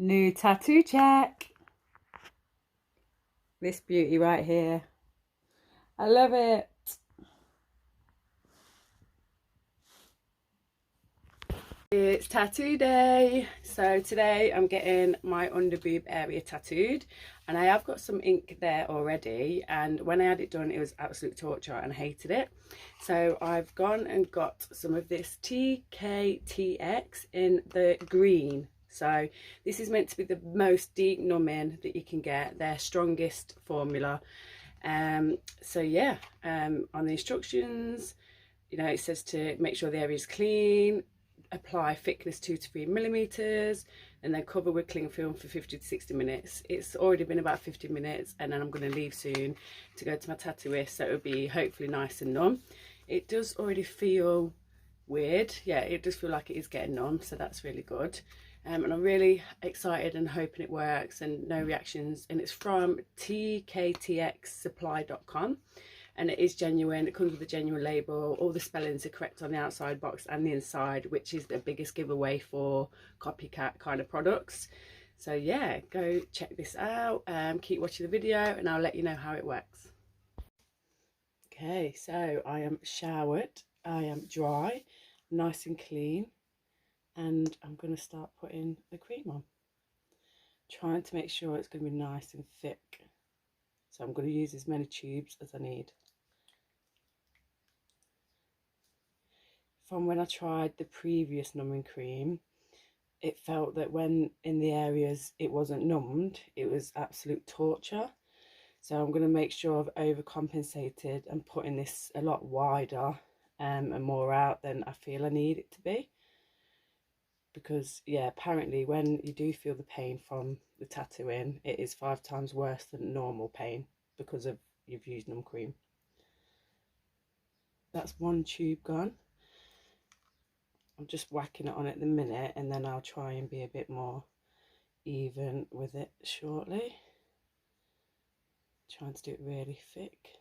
New tattoo check. This beauty right here. I love it. It's tattoo day. So today I'm getting my underboob area tattooed, and I have got some ink there already, and when I had it done it was absolute torture and I hated it. So I've gone and got some of this tktx in the green. So this is meant to be the most deep numbing that you can get, their strongest formula. So yeah, on the instructions, you know, it says to make sure the area is clean, apply thickness 2 to 3 millimeters, and then cover with cling film for 50 to 60 minutes. It's already been about 50 minutes, and then I'm going to leave soon to go to my tattooist, so it'll be hopefully nice and numb. It does already feel weird. Yeah, it does feel like it is getting numb, so that's really good. And I'm really excited and hoping it works and no reactions. And it's from tktxsupply.com. And it is genuine. It comes with a genuine label. All the spellings are correct on the outside box and the inside, which is the biggest giveaway for copycat kind of products. So yeah, go check this out. Keep watching the video and I'll let you know how it works. Okay, so I am showered, I am dry, nice and clean, and I'm going to start putting the cream on. Trying to make sure it's going to be nice and thick. So I'm going to use as many tubes as I need. From when I tried the previous numbing cream, it felt that when in the areas it wasn't numbed, it was absolute torture. So I'm going to make sure I've overcompensated and putting this a lot wider and more out than I feel I need it to be. Because yeah, apparently when you do feel the pain from the tattooing, it is 5 times worse than normal pain because of you've used numb cream. That's one tube gone. I'm just whacking it on at the minute, and then I'll try and be a bit more even with it shortly. Trying to do it really thick.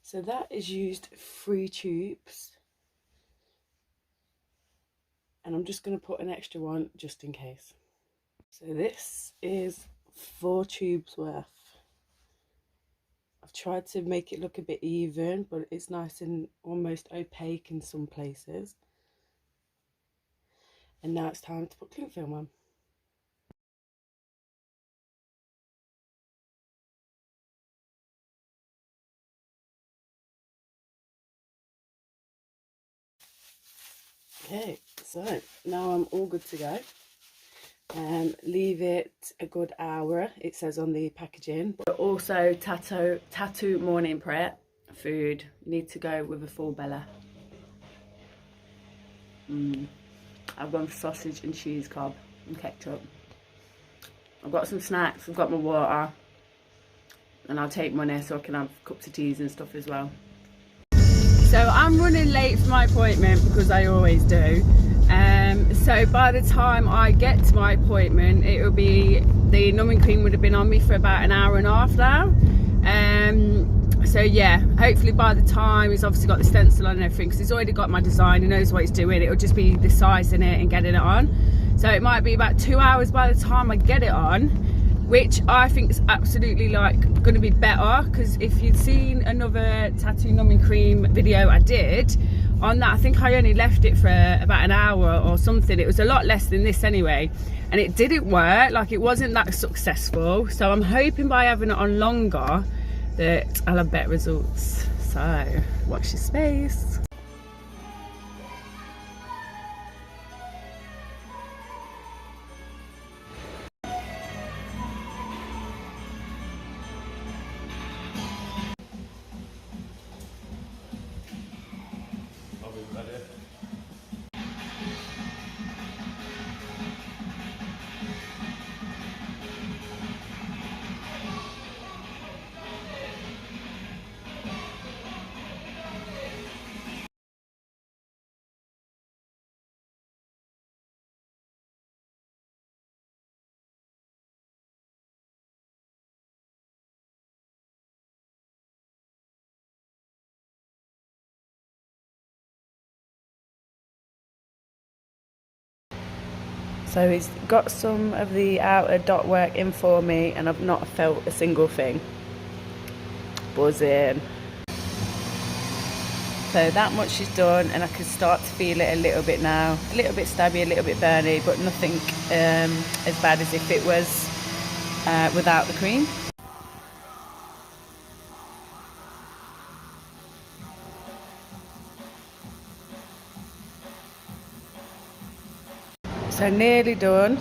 So that is used 3 tubes, and I'm just going to put an extra one just in case. So this is 4 tubes worth. I've tried to make it look a bit even, but it's nice and almost opaque in some places. And now it's time to put cling film on. Okay, so now I'm all good to go. Leave it a good hour, it says on the packaging. But also tattoo morning prep food, you need to go with a full belly. I've gone for sausage and cheese cob and ketchup. I've got some snacks, I've got my water, and I'll take money so I can have cups of teas and stuff as well. So I'm running late for my appointment because I always do. So by the time I get to my appointment, it will be, the numbing cream would have been on me for about an hour and a half now. So yeah, hopefully by the time, he's obviously got the stencil on and everything, because he's already got my design, he knows what he's doing. It'll just be the sizing it and getting it on. So it might be about 2 hours by the time I get it on, which I think is absolutely like going to be better, because if you'd seen another tattoo numbing cream video I did on that, I think I only left it for about an hour or something. It was a lot less than this anyway, and it didn't work, like it wasn't that successful. So I'm hoping by having it on longer that I'll have better results. So watch your space. So he's got some of the outer dot work in for me, and I've not felt a single thing. Buzzing. So that much is done, and I can start to feel it a little bit now. A little bit stabby, a little bit burny, but nothing as bad as if it was without the cream. So nearly done,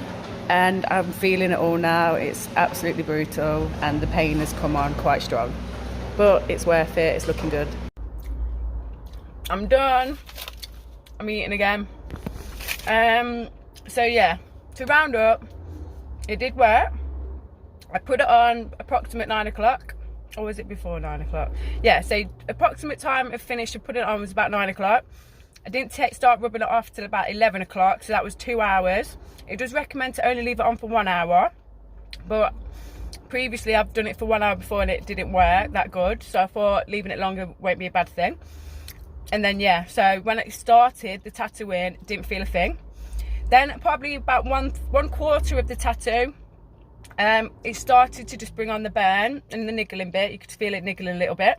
and I'm feeling it all now. It's absolutely brutal, and the pain has come on quite strong, but it's worth it. It's looking good. I'm done. I'm eating again. So yeah, to round up, it did work. I put it on approximate 9 o'clock, or was it before 9 o'clock? Yeah, so approximate time of finish of putting it on was about 9 o'clock. I didn't start rubbing it off till about 11 o'clock, so that was 2 hours. It does recommend to only leave it on for 1 hour, but previously I've done it for 1 hour before and it didn't work that good, so I thought leaving it longer won't be a bad thing. And then yeah, so when it started the tattooing, didn't feel a thing. Then probably about one quarter of the tattoo, it started to just bring on the burn and the niggling bit. You could feel it niggling a little bit.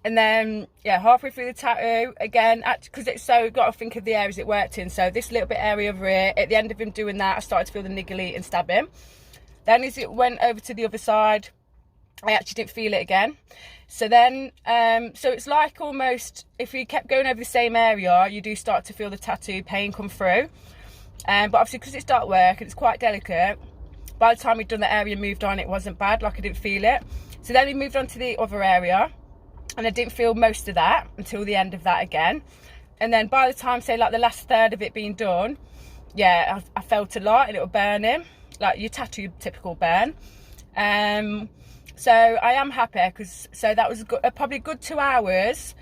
And then yeah, halfway through the tattoo, again, because it's so, got to think of the areas it worked in. So this little bit area over here, at the end of him doing that, I started to feel the niggly and stabbing. Then as it went over to the other side, I actually didn't feel it again. So then, so it's like almost, if you kept going over the same area, you do start to feel the tattoo pain come through. But obviously because it's dark work and it's quite delicate, by the time we'd done that area and moved on, it wasn't bad, like I didn't feel it. So then we moved on to the other area, and I didn't feel most of that until the end of that again. And then by the time, say like the last third of it being done, yeah, I felt a lot, a little burning, like your tattoo typical burn. So I am happy, because so that was probably a good 2 hours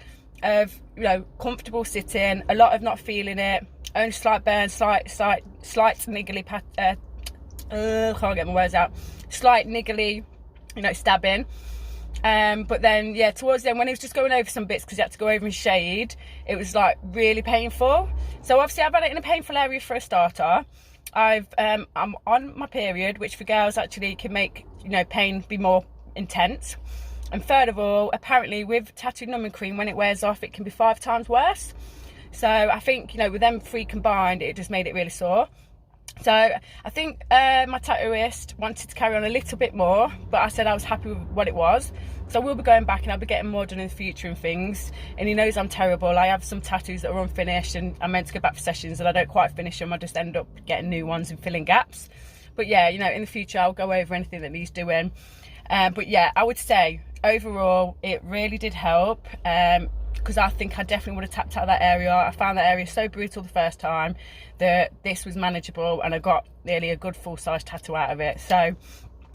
of, you know, comfortable sitting, a lot of not feeling it, only slight burn, slight niggly, can't get my words out, slight niggly, you know, stabbing. But then yeah, towards the end when he was just going over some bits because he had to go over and shade, it was like really painful. So obviously I've had it in a painful area for a starter. I'm on my period, which for girls actually can make, you know, pain be more intense. And third of all, apparently with tattoo numbing cream, when it wears off, it can be 5 times worse. So I think, you know, with them 3 combined, it just made it really sore. So I think my tattooist wanted to carry on a little bit more, but I said I was happy with what it was. So I will be going back and I'll be getting more done in the future and things. And he knows I'm terrible. I have some tattoos that are unfinished and I'm meant to go back for sessions and I don't quite finish them. I just end up getting new ones and filling gaps. But yeah, you know, in the future I'll go over anything that needs doing. But yeah, I would say overall it really did help. Because I think I definitely would have tapped out of that area. I found that area so brutal the first time that this was manageable, and I got nearly a good full-size tattoo out of it. So,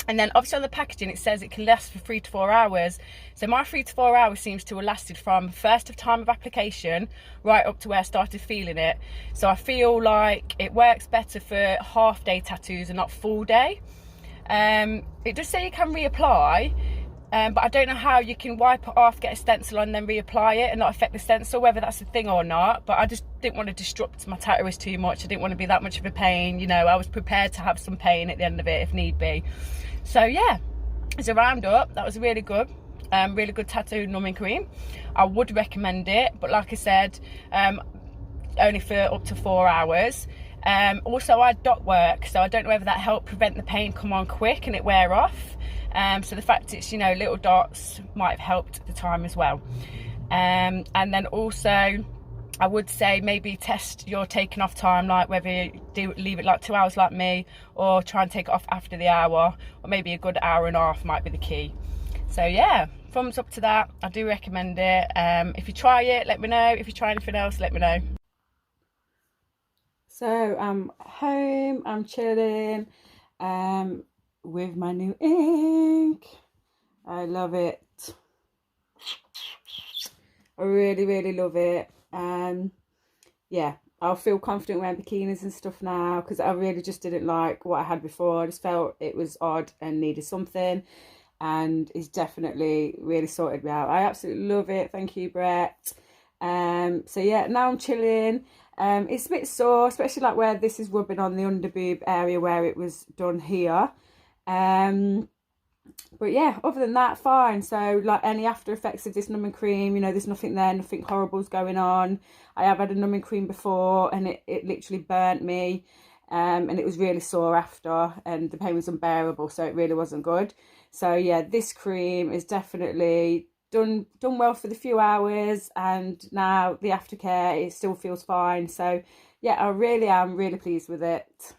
and then obviously on the packaging it says it can last for 3 to 4 hours. So my 3 to 4 hours seems to have lasted from first of time of application right up to where I started feeling it. So I feel like it works better for half-day tattoos and not full day. It does say you can reapply. But I don't know how you can wipe it off, get a stencil on, then reapply it and not affect the stencil, whether that's a thing or not. But I just didn't want to disrupt my tattooist too much. I didn't want to be that much of a pain. You know, I was prepared to have some pain at the end of it if need be. So yeah, as a roundup, that was really good tattoo numbing cream. I would recommend it, but like I said, only for up to 4 hours. Also I had dot work, so I don't know whether that helped prevent the pain come on quick and it wear off. So the fact it's, you know, little dots might have helped at the time as well. And then also I would say maybe test your taking off time, like whether you do leave it like 2 hours like me, or try and take it off after the hour, or maybe a good hour and a half might be the key. So yeah, thumbs up to that. I do recommend it. If you try it, let me know. If you try anything else, let me know. So I'm home, I'm chilling with my new ink. I love it. I really love it. Yeah, I'll feel confident wearing bikinis and stuff now, because I really just didn't like what I had before. I just felt it was odd and needed something, and it's definitely really sorted me out. I absolutely love it. Thank you, Brett. So yeah, now I'm chilling. It's a bit sore, especially like where this is rubbing on the underboob area where it was done here. But yeah, other than that, fine. So like any after effects of this numbing cream, you know, there's nothing there, nothing horrible's going on. I have had a numbing cream before and it literally burnt me. And it was really sore after, and the pain was unbearable, so it really wasn't good. So yeah, this cream is definitely done well for the few hours, and now the aftercare, it still feels fine. So yeah, I really am really pleased with it.